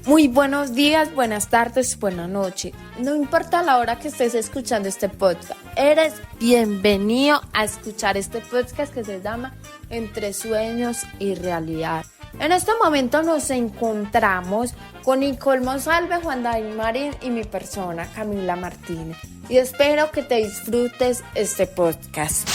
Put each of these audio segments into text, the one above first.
Muy buenos días, buenas tardes, buenas noches. No importa la hora que estés escuchando este podcast, eres bienvenido a escuchar este podcast que se llama Entre Sueños y Realidad. En este momento nos encontramos con Nicole Monsalve, Juan David Marín y mi persona, Camila Martínez. Y espero que te disfrutes este podcast.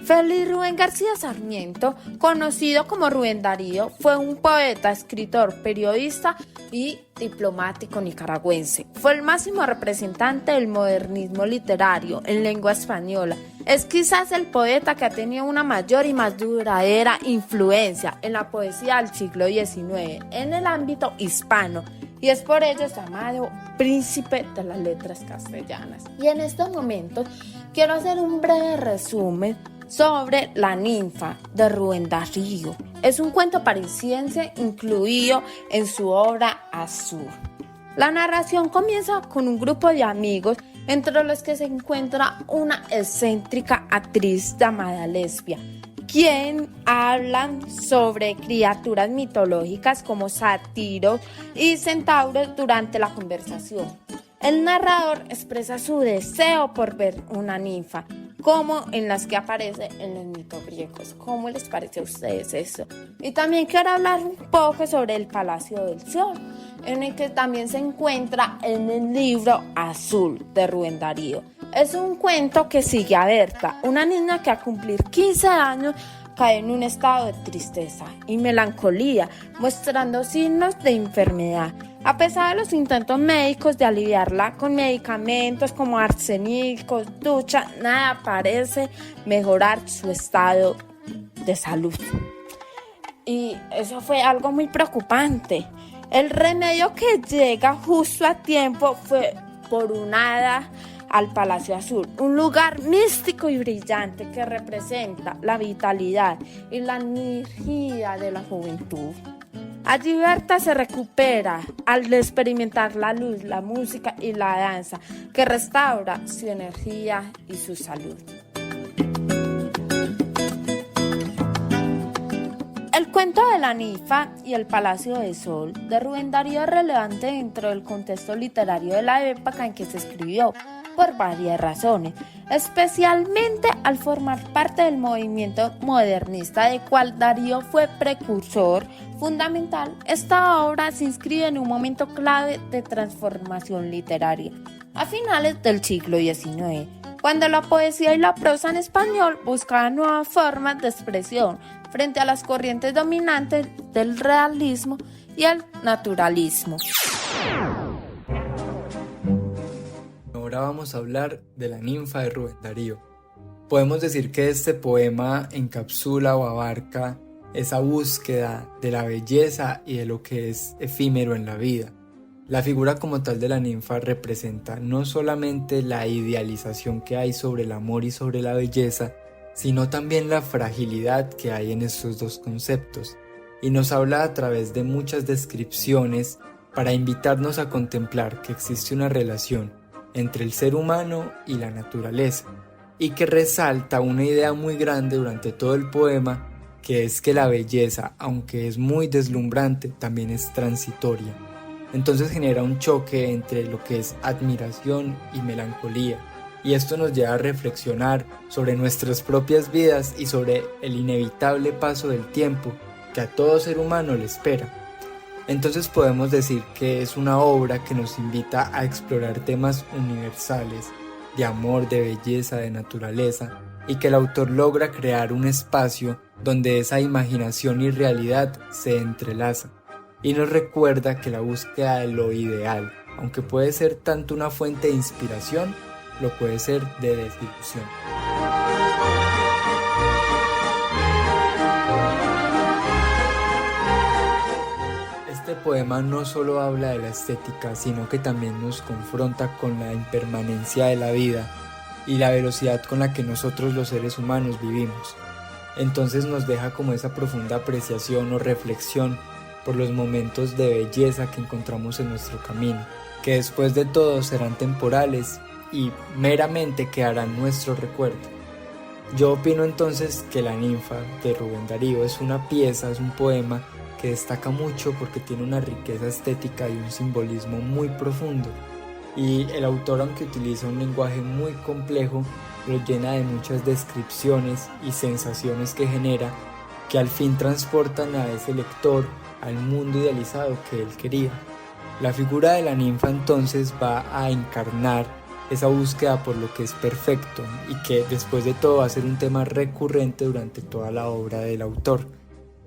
Félix Rubén García Sarmiento, conocido como Rubén Darío, fue un poeta, escritor, periodista y diplomático nicaragüense. Fue el máximo representante del modernismo literario en lengua española. Es quizás el poeta que ha tenido una mayor y más duradera influencia en la poesía del siglo XIX en el ámbito hispano, y es por ello llamado príncipe de las letras castellanas. Y en estos momentos quiero hacer un breve resumen sobre La ninfa de Rubén Darío. Es un cuento parisiense incluido en su obra Azul. La narración comienza con un grupo de amigos entre los que se encuentra una excéntrica actriz llamada Lesbia, quien hablan sobre criaturas mitológicas como sátiros y centauros durante la conversación. El narrador expresa su deseo por ver una ninfa, como en las que aparece en los mitos griegos. ¿Cómo les parece a ustedes eso? Y también quiero hablar un poco sobre el Palacio del Sol, en el que también se encuentra en el libro Azul de Rubén Darío. Es un cuento que sigue a Berta, una niña que al cumplir 15 años cae en un estado de tristeza y melancolía, mostrando signos de enfermedad. A pesar de los intentos médicos de aliviarla con medicamentos como arsénico, ducha, nada parece mejorar su estado de salud. Y eso fue algo muy preocupante. El remedio que llega justo a tiempo fue por una hada al Palacio Azul, un lugar místico y brillante que representa la vitalidad y la energía de la juventud. Allí Berta se recupera al experimentar la luz, la música y la danza, que restaura su energía y su salud. El cuento de la ninfa y el Palacio del Sol de Rubén Darío es relevante dentro del contexto literario de la época en que se escribió, por varias razones, especialmente al formar parte del movimiento modernista del cual Darío fue precursor fundamental. Esta obra se inscribe en un momento clave de transformación literaria, a finales del siglo XIX, cuando la poesía y la prosa en español buscaban nuevas formas de expresión frente a las corrientes dominantes del realismo y el naturalismo. Ahora vamos a hablar de La ninfa de Rubén Darío. Podemos decir que este poema encapsula o abarca esa búsqueda de la belleza y de lo que es efímero en la vida. La figura como tal de la ninfa representa no solamente la idealización que hay sobre el amor y sobre la belleza, sino también la fragilidad que hay en estos dos conceptos, y nos habla a través de muchas descripciones para invitarnos a contemplar que existe una relación entre el ser humano y la naturaleza, y que resalta una idea muy grande durante todo el poema, que es que la belleza, aunque es muy deslumbrante, también es transitoria. Entonces genera un choque entre lo que es admiración y melancolía, y esto nos lleva a reflexionar sobre nuestras propias vidas y sobre el inevitable paso del tiempo que a todo ser humano le espera. Entonces podemos decir que es una obra que nos invita a explorar temas universales de amor, de belleza, de naturaleza, y que el autor logra crear un espacio donde esa imaginación y realidad se entrelazan, y nos recuerda que la búsqueda de lo ideal, aunque puede ser tanto una fuente de inspiración, lo puede ser de desilusión. Este poema no solo habla de la estética, sino que también nos confronta con la impermanencia de la vida y la velocidad con la que nosotros los seres humanos vivimos. Entonces nos deja como esa profunda apreciación o reflexión por los momentos de belleza que encontramos en nuestro camino, que después de todo serán temporales y meramente quedarán nuestro recuerdo. Yo opino entonces que La ninfa de Rubén Darío es una pieza, es un poema que destaca mucho porque tiene una riqueza estética y un simbolismo muy profundo. Y el autor, aunque utiliza un lenguaje muy complejo, lo llena de muchas descripciones y sensaciones que genera, que al fin transportan a ese lector al mundo idealizado que él quería. La figura de la ninfa entonces va a encarnar esa búsqueda por lo que es perfecto y que después de todo va a ser un tema recurrente durante toda la obra del autor.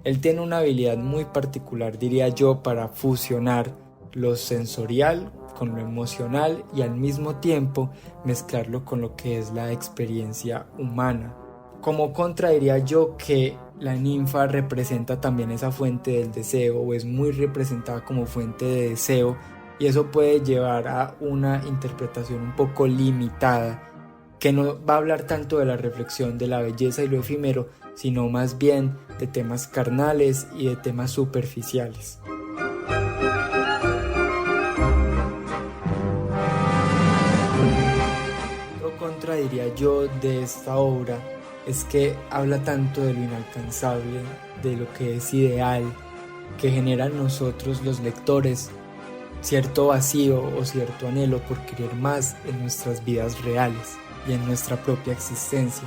Él tiene una habilidad muy particular, diría yo, para fusionar lo sensorial con lo emocional y al mismo tiempo mezclarlo con lo que es la experiencia humana. Como contra diría yo que la ninfa representa también esa fuente del deseo, o es muy representada como fuente de deseo, y eso puede llevar a una interpretación un poco limitada, que no va a hablar tanto de la reflexión de la belleza y lo efímero, sino más bien de temas carnales y de temas superficiales. Otro contra diría yo de esta obra es que habla tanto de lo inalcanzable, de lo que es ideal, que genera en nosotros los lectores cierto vacío o cierto anhelo por querer más en nuestras vidas reales y en nuestra propia existencia.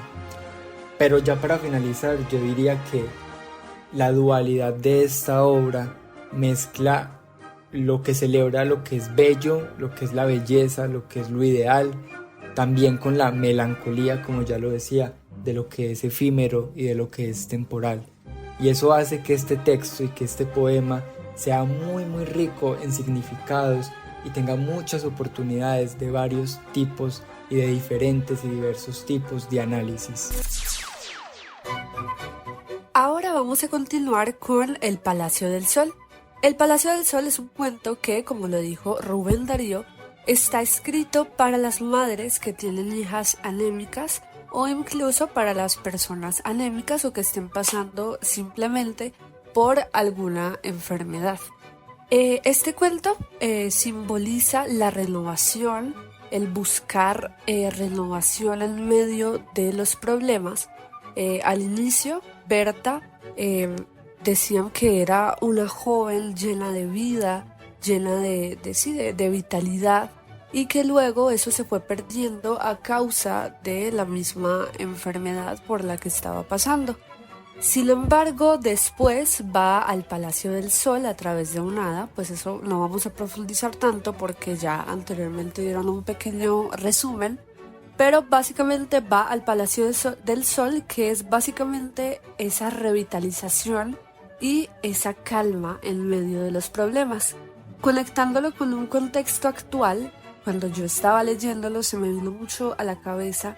Pero ya para finalizar, yo diría que la dualidad de esta obra mezcla lo que celebra lo que es bello, lo que es la belleza, lo que es lo ideal, también con la melancolía, como ya lo decía, de lo que es efímero y de lo que es temporal. Y eso hace que este texto y que este poema sea muy rico en significados y tenga muchas oportunidades de varios tipos y de diferentes y diversos tipos de análisis. Ahora vamos a continuar con El Palacio del Sol. El Palacio del Sol es un cuento que, como lo dijo Rubén Darío, está escrito para las madres que tienen hijas anémicas o incluso para las personas anémicas o que estén pasando simplemente por alguna enfermedad. Este cuento simboliza la renovación, el buscar renovación en medio de los problemas. Al inicio, Berta decían que era una joven llena de vida, llena de vitalidad, y que luego eso se fue perdiendo a causa de la misma enfermedad por la que estaba pasando. Sin embargo, después va al Palacio del Sol a través de un hada, pues eso no vamos a profundizar tanto porque ya anteriormente dieron un pequeño resumen, pero básicamente va al Palacio del Sol, que es básicamente esa revitalización y esa calma en medio de los problemas. Conectándolo con un contexto actual, cuando yo estaba leyéndolo se me vino mucho a la cabeza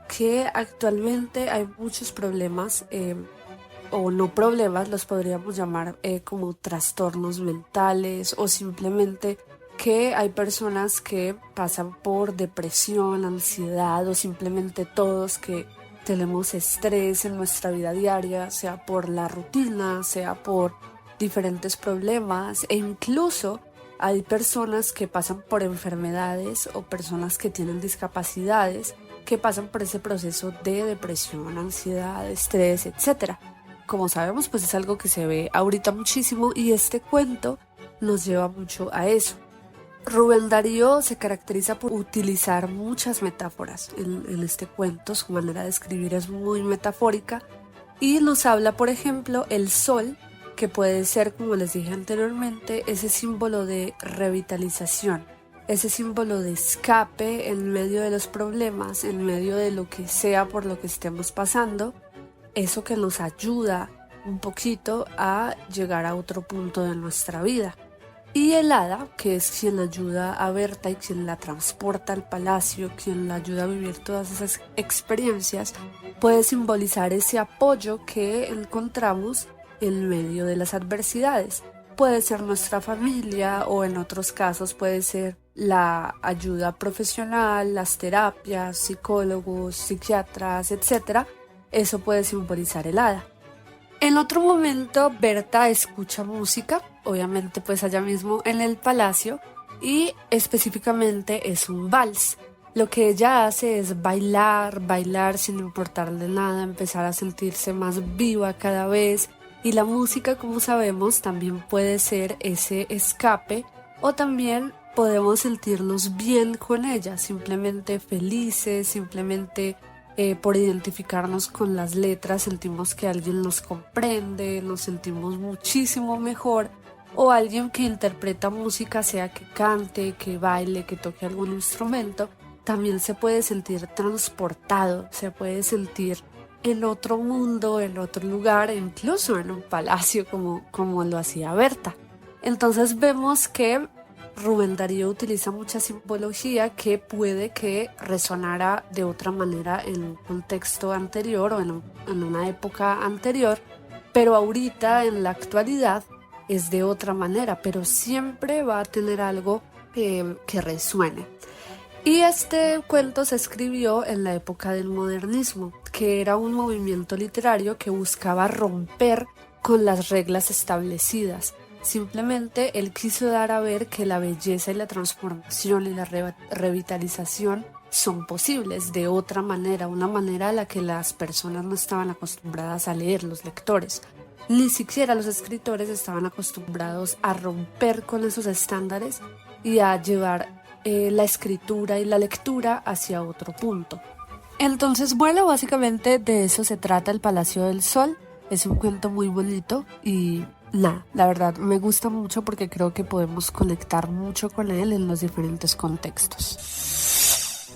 que actualmente hay muchos problemas, o no problemas, los podríamos llamar como trastornos mentales, o simplemente que hay personas que pasan por depresión, ansiedad, o simplemente todos que tenemos estrés en nuestra vida diaria, sea por la rutina, sea por diferentes problemas, e incluso hay personas que pasan por enfermedades o personas que tienen discapacidades que pasan por ese proceso de depresión, ansiedad, estrés, etc. Como sabemos, pues es algo que se ve ahorita muchísimo y este cuento nos lleva mucho a eso. Rubén Darío se caracteriza por utilizar muchas metáforas en este cuento. Su manera de escribir es muy metafórica y nos habla, por ejemplo, el sol, que puede ser, como les dije anteriormente, ese símbolo de revitalización, ese símbolo de escape en medio de los problemas, en medio de lo que sea por lo que estemos pasando, eso que nos ayuda un poquito a llegar a otro punto de nuestra vida. Y el hada, que es quien ayuda a Berta y quien la transporta al palacio, quien la ayuda a vivir todas esas experiencias, puede simbolizar ese apoyo que encontramos en medio de las adversidades. Puede ser nuestra familia o en otros casos puede ser la ayuda profesional, las terapias, psicólogos, psiquiatras, etc. Eso puede simbolizar el hada. En otro momento Berta escucha música, obviamente pues allá mismo en el palacio, y específicamente es un vals. Lo que ella hace es bailar sin importarle nada, empezar a sentirse más viva cada vez, Y la música, como sabemos, también puede ser ese escape, o también podemos sentirnos bien con ella, simplemente felices, simplemente por identificarnos con las letras sentimos que alguien nos comprende, nos sentimos muchísimo mejor, o alguien que interpreta música, sea que cante, que baile, que toque algún instrumento, también se puede sentir transportado, se puede sentir en otro mundo, en otro lugar, incluso en un palacio como lo hacía Berta. Entonces vemos que Rubén Darío utiliza mucha simbología que puede que resonara de otra manera en un contexto anterior o en una época anterior, pero ahorita en la actualidad es de otra manera, pero siempre va a tener algo que resuene. Y este cuento se escribió en la época del modernismo, que era un movimiento literario que buscaba romper con las reglas establecidas. Simplemente él quiso dar a ver que la belleza y la transformación y la revitalización son posibles de otra manera, una manera a la que las personas no estaban acostumbradas a leer, los lectores. Ni siquiera los escritores estaban acostumbrados a romper con esos estándares y a llevar la escritura y la lectura hacia otro punto. Entonces, bueno, básicamente de eso se trata El Palacio del Sol. Es un cuento muy bonito y nada, la verdad me gusta mucho porque creo que podemos conectar mucho con él en los diferentes contextos.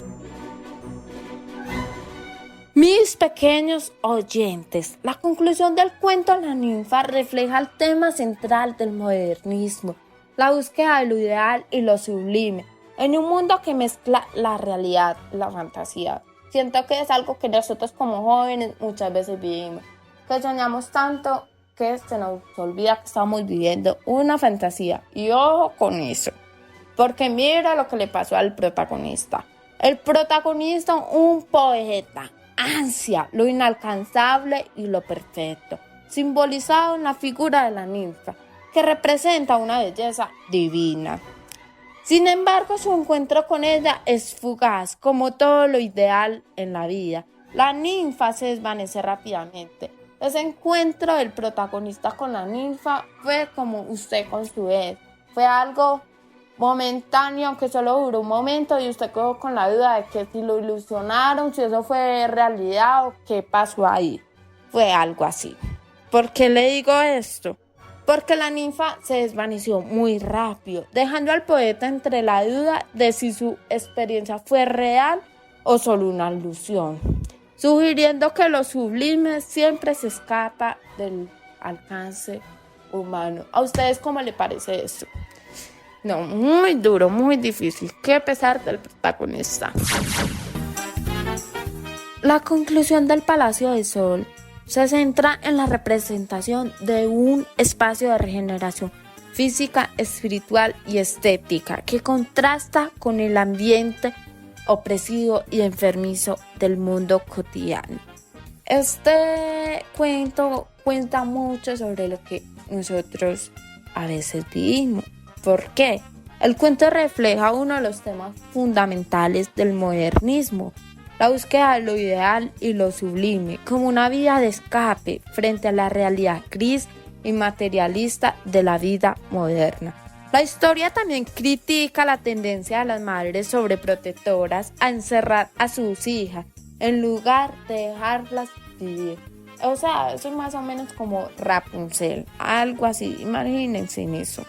Mis pequeños oyentes, la conclusión del cuento La ninfa refleja el tema central del modernismo, la búsqueda de lo ideal y lo sublime, en un mundo que mezcla la realidad y la fantasía. Siento que es algo que nosotros como jóvenes muchas veces vivimos, que soñamos tanto que se nos olvida que estamos viviendo una fantasía. Y ojo con eso, porque mira lo que le pasó al protagonista. El protagonista, un poeta, ansia lo inalcanzable y lo perfecto, simbolizado en la figura de la ninfa, que representa una belleza divina. Sin embargo, su encuentro con ella es fugaz, como todo lo ideal en la vida. La ninfa se desvanece rápidamente. Ese encuentro del protagonista con la ninfa fue como usted con su ex. Fue algo momentáneo que solo duró un momento y usted quedó con la duda de que si lo ilusionaron, si eso fue realidad o qué pasó ahí. Fue algo así. ¿Por qué le digo esto? Porque la ninfa se desvaneció muy rápido, dejando al poeta entre la duda de si su experiencia fue real o solo una ilusión, sugiriendo que lo sublime siempre se escapa del alcance humano. ¿A ustedes cómo les parece eso? No, muy duro, muy difícil. Qué pesar del protagonista. La conclusión del Palacio del Sol se centra en la representación de un espacio de regeneración física, espiritual y estética que contrasta con el ambiente opresivo y enfermizo del mundo cotidiano. Este cuento cuenta mucho sobre lo que nosotros a veces vivimos. ¿Por qué? El cuento refleja uno de los temas fundamentales del modernismo, la búsqueda de lo ideal y lo sublime, como una vía de escape frente a la realidad gris y materialista de la vida moderna. La historia también critica la tendencia de las madres sobreprotectoras a encerrar a sus hijas en lugar de dejarlas vivir. O sea, eso es más o menos como Rapunzel, algo así, imagínense en eso.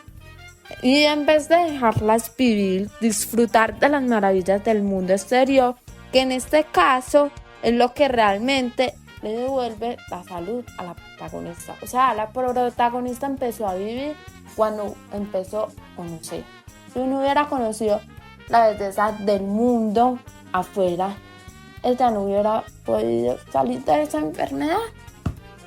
Y en vez de dejarlas vivir, disfrutar de las maravillas del mundo exterior, que en este caso es lo que realmente le devuelve la salud a la protagonista. O sea, la protagonista empezó a vivir cuando empezó a conocer. Si uno hubiera conocido la belleza del mundo afuera, ella no hubiera podido salir de esa enfermedad.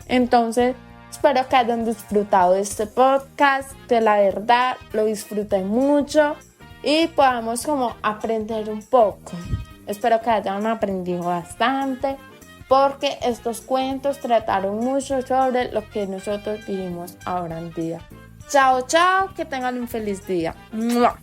Entonces, espero que hayan disfrutado de este podcast, que la verdad lo disfruté mucho y podamos como aprender un poco. Espero que hayan aprendido bastante porque estos cuentos trataron mucho sobre lo que nosotros vivimos ahora en día. Chao, chao, que tengan un feliz día. ¡Mua!